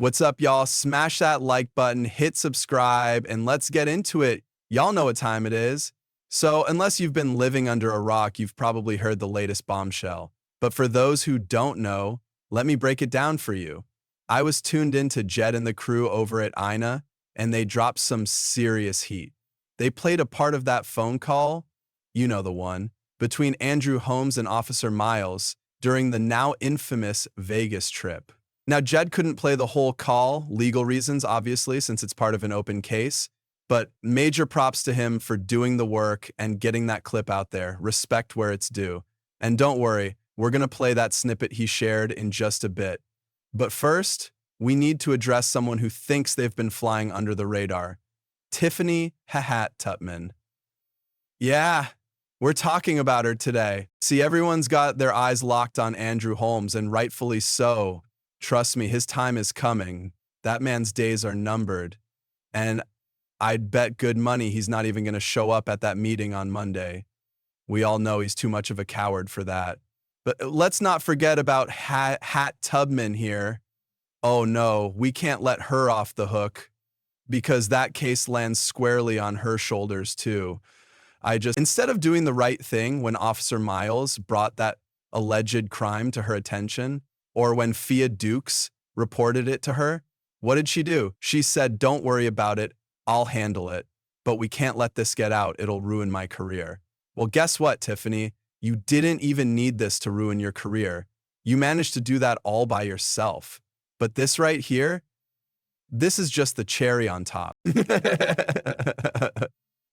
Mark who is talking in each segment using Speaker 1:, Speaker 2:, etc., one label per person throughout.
Speaker 1: What's up, y'all? Smash that like button, hit subscribe, and let's get into it. Y'all know what time it is. So, unless you've been living under a rock, you've probably heard the latest bombshell. But for those who don't know, let me break it down for you. I was tuned into Jed and the crew over at INA, and they dropped some serious heat. They played a part of that phone call, you know the one, between Andrew Holmes and Officer Miles during the now infamous Vegas trip. Now, Jed couldn't play the whole call, legal reasons, obviously, since it's part of an open case, but major props to him for doing the work and getting that clip out there. Respect where it's due. And don't worry, we're going to play that snippet he shared in just a bit. But first, we need to address someone who thinks they've been flying under the radar. Tiffany Henyard. Yeah, we're talking about her today. See, everyone's got their eyes locked on Andrew Holmes, and rightfully so. Trust me, his time is coming. That man's days are numbered. And I'd bet good money he's not even going to show up at that meeting on Monday. We all know he's too much of a coward for that. But let's not forget about Hat Tubman here. Oh no, we can't let her off the hook because that case lands squarely on her shoulders too. Instead of doing the right thing when Officer Miles brought that alleged crime to her attention, or when Fia Dukes reported it to her, what did she do? She said, "Don't worry about it, I'll handle it, but we can't let this get out, it'll ruin my career." Well, guess what, Tiffany? You didn't even need this to ruin your career. You managed to do that all by yourself. But this right here, this is just the cherry on top.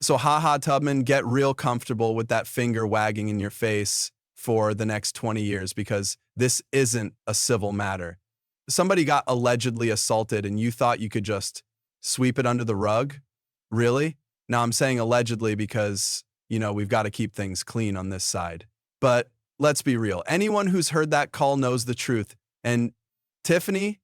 Speaker 1: So Tubman, get real comfortable with that finger wagging in your face for the next 20 years because this isn't a civil matter. Somebody got allegedly assaulted and you thought you could just sweep it under the rug? Really? Now I'm saying allegedly because, we've got to keep things clean on this side. But let's be real. Anyone who's heard that call knows the truth. And Tiffany,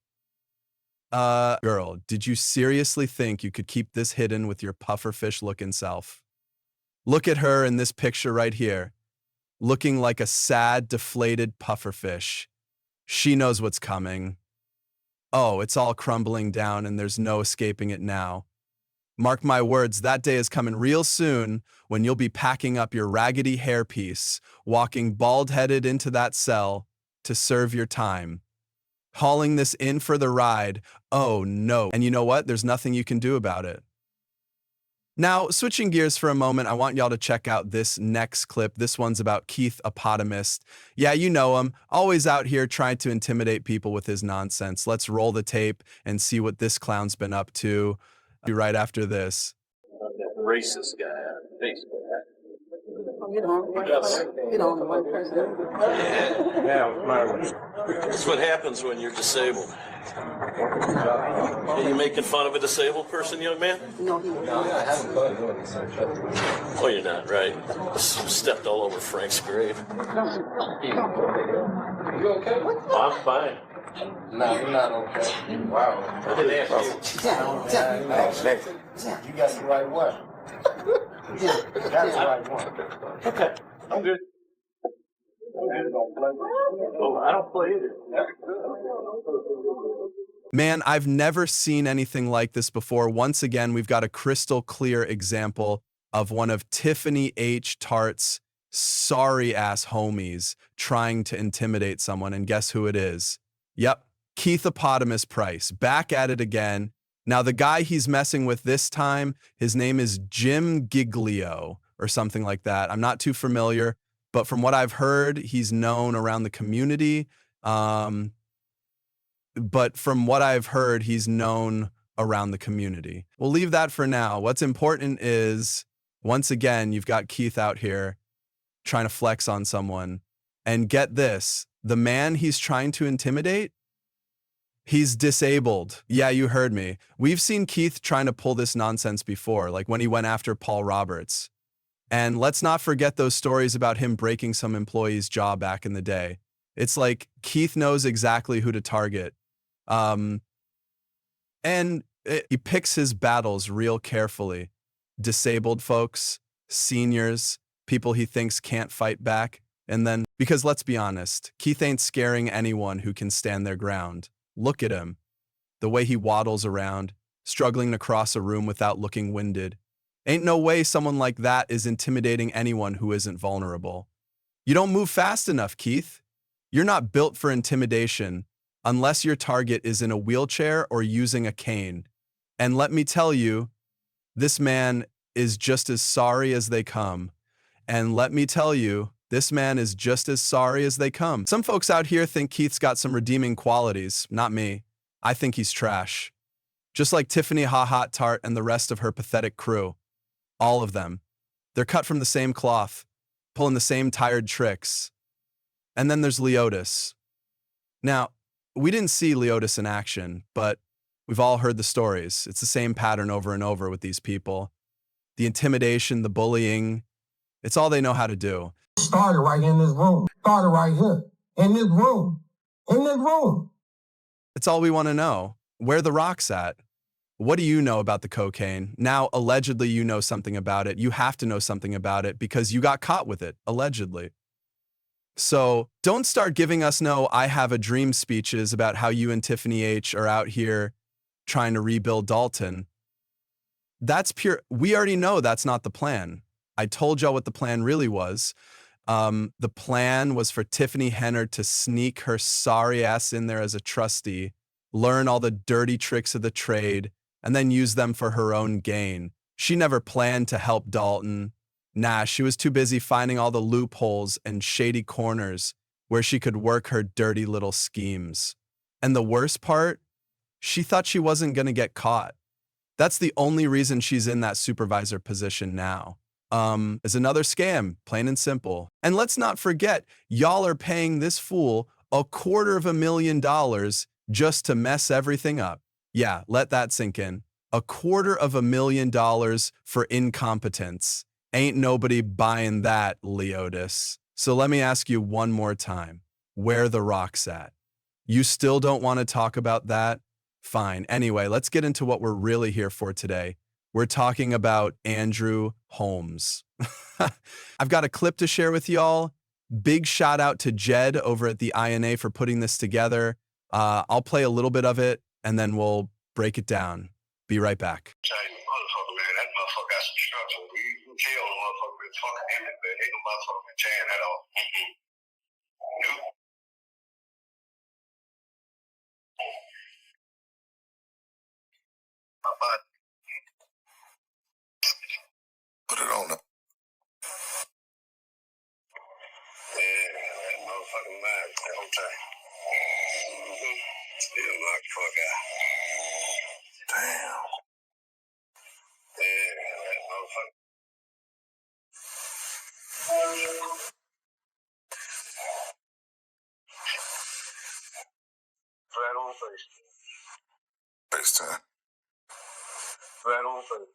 Speaker 1: girl, did you seriously think you could keep this hidden with your pufferfish looking self? Look at her in this picture right here, looking like a sad, deflated pufferfish. She knows what's coming. Oh, it's all crumbling down and there's no escaping it now. Mark my words, that day is coming real soon when you'll be packing up your raggedy hairpiece, walking bald-headed into that cell to serve your time. Hauling this in for the ride, oh no. And you know what? There's nothing you can do about it. Now, switching gears for a moment, I want y'all to check out this next clip. This one's about Keith Eponymist. Yeah, you know him, always out here trying to intimidate people with his nonsense. Let's roll the tape and see what this clown's been up to. Be right after this.
Speaker 2: That racist guy on Facebook.
Speaker 3: You don't want president.
Speaker 2: That's what happens when you're disabled. Are you making fun of a disabled person, young man?
Speaker 3: No, he
Speaker 2: Oh, you're not, right? Stepped all over Frank's grave.
Speaker 4: You okay?
Speaker 2: I'm fine.
Speaker 4: No, you're not okay. Wow.
Speaker 2: I didn't ask you.
Speaker 4: You got the right one. That's the right one.
Speaker 2: Okay, I'm good. Oh, I don't play either.
Speaker 1: Man, I've never seen anything like this before. Once again, we've got a crystal clear example of one of Tiffany H. Tart's sorry-ass homies trying to intimidate someone, and guess who it is? Yep, Keith Eponymous Price, back at it again. Now, the guy he's messing with this time, his name is Jim Giglio or something like that. I'm not too familiar, but from what I've heard, he's known around the community. We'll leave that for now. What's important is, once again, you've got Keith out here trying to flex on someone. And get this, the man he's trying to intimidate, he's disabled. Yeah, you heard me. We've seen Keith trying to pull this nonsense before, like when he went after Paul Roberts. And let's not forget those stories about him breaking some employee's jaw back in the day. It's like Keith knows exactly who to target. He picks his battles real carefully. Disabled folks, seniors, people he thinks can't fight back. And then, because let's be honest, Keith ain't scaring anyone who can stand their ground. Look at him. The way he waddles around, struggling to cross a room without looking winded. Ain't no way someone like that is intimidating anyone who isn't vulnerable. You don't move fast enough, Keith. You're not built for intimidation unless your target is in a wheelchair or using a cane. And let me tell you, this man is just as sorry as they come. And let me tell you, this man is just as sorry as they come. Some folks out here think Keith's got some redeeming qualities. Not me. I think he's trash. Just like Tiffany Ha Tart and the rest of her pathetic crew. All of them. They're cut from the same cloth, pulling the same tired tricks. And then there's Leotis. Now, we didn't see Leotis in action, but we've all heard the stories. It's the same pattern over and over with these people. The intimidation, the bullying, it's all they know how to do.
Speaker 5: Started right in this room. Started right here. In this room. In this room.
Speaker 1: It's all we want to know. Where the rock's at. What do you know about the cocaine? Now, allegedly, you know something about it. You have to know something about it because you got caught with it, allegedly. So don't start giving us no I have a dream speeches about how you and Tiffany H are out here trying to rebuild Dalton. That's pure. We already know that's not the plan. I told y'all what the plan really was. The plan was for Tiffany Henyard to sneak her sorry ass in there as a trustee, learn all the dirty tricks of the trade, and then use them for her own gain. She never planned to help Dalton. Nah, she was too busy finding all the loopholes and shady corners where she could work her dirty little schemes. And the worst part, she thought she wasn't going to get caught. That's the only reason she's in that supervisor position now. Is another scam, plain and simple. And let's not forget, y'all are paying this fool $250,000 just to mess everything up. Yeah, let that sink in. $250,000 for incompetence. Ain't nobody buying that, Leotis. So let me ask you one more time. Where the rock's at? You still don't want to talk about that? Fine. Anyway, let's get into what we're really here for today. We're talking about Andrew Holmes. I've got a clip to share with y'all. Big shout out to Jed over at the INA for putting this together. I'll play a little bit of it and then we'll break it down. Be right back.
Speaker 6: Motherfucker, man, that motherfucker got some structure. We tell the motherfucker been fucking him, but ain't no motherfucker been tearing that off. Nope. But put it on the. Yeah, that motherfucking man, that whole time. Still knocked fuck out. Damn. Yeah, that motherfucker. Flat on face. FaceTime. Flat on face.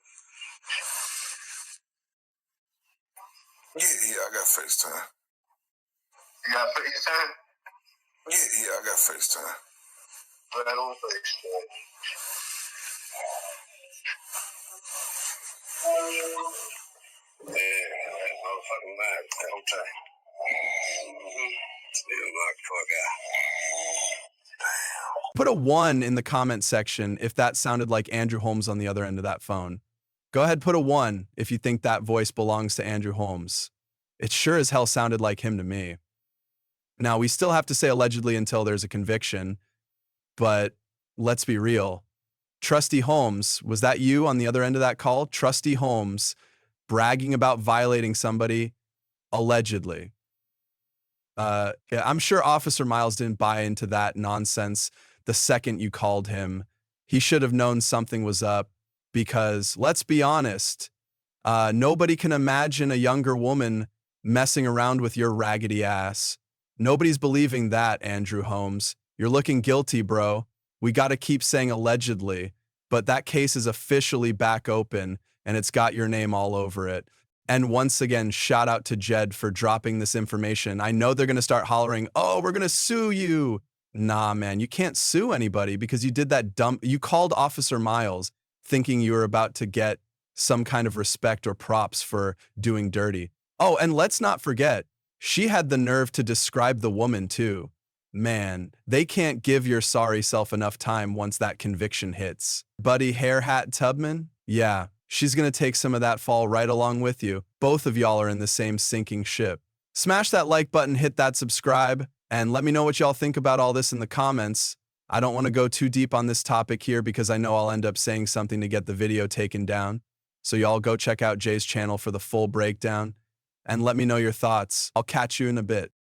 Speaker 6: Yeah, I got FaceTime. You got FaceTime? Yeah, I got FaceTime. Flat on face. Yeah, that motherfucking man, that whole time. Still knocked fuck out.
Speaker 1: Put a 1 in the comment section if that sounded like Andrew Holmes on the other end of that phone. Go ahead, put a 1 if you think that voice belongs to Andrew Holmes. It sure as hell sounded like him to me. Now, we still have to say allegedly until there's a conviction, but let's be real. Trustee Holmes, was that you on the other end of that call? Trustee Holmes bragging about violating somebody allegedly. Yeah, I'm sure Officer Miles didn't buy into that nonsense the second you called him. He should have known something was up because, let's be honest, nobody can imagine a younger woman messing around with your raggedy ass. Nobody's believing that, Andrew Holmes. You're looking guilty, bro. We got to keep saying allegedly, but that case is officially back open and it's got your name all over it. And once again, shout out to Jed for dropping this information. I know they're going to start hollering, oh, we're going to sue you. Nah, man, you can't sue anybody because you did that dumb. You called Officer Miles thinking you were about to get some kind of respect or props for doing dirty. Oh, and let's not forget, she had the nerve to describe the woman too. Man, they can't give your sorry self enough time once that conviction hits. Buddy Hair Hat Tubman? Yeah, she's gonna take some of that fall right along with you. Both of y'all are in the same sinking ship. Smash that like button, hit that subscribe, and let me know what y'all think about all this in the comments. I don't want to go too deep on this topic here because I know I'll end up saying something to get the video taken down. So y'all go check out Jay's channel for the full breakdown, and let me know your thoughts. I'll catch you in a bit.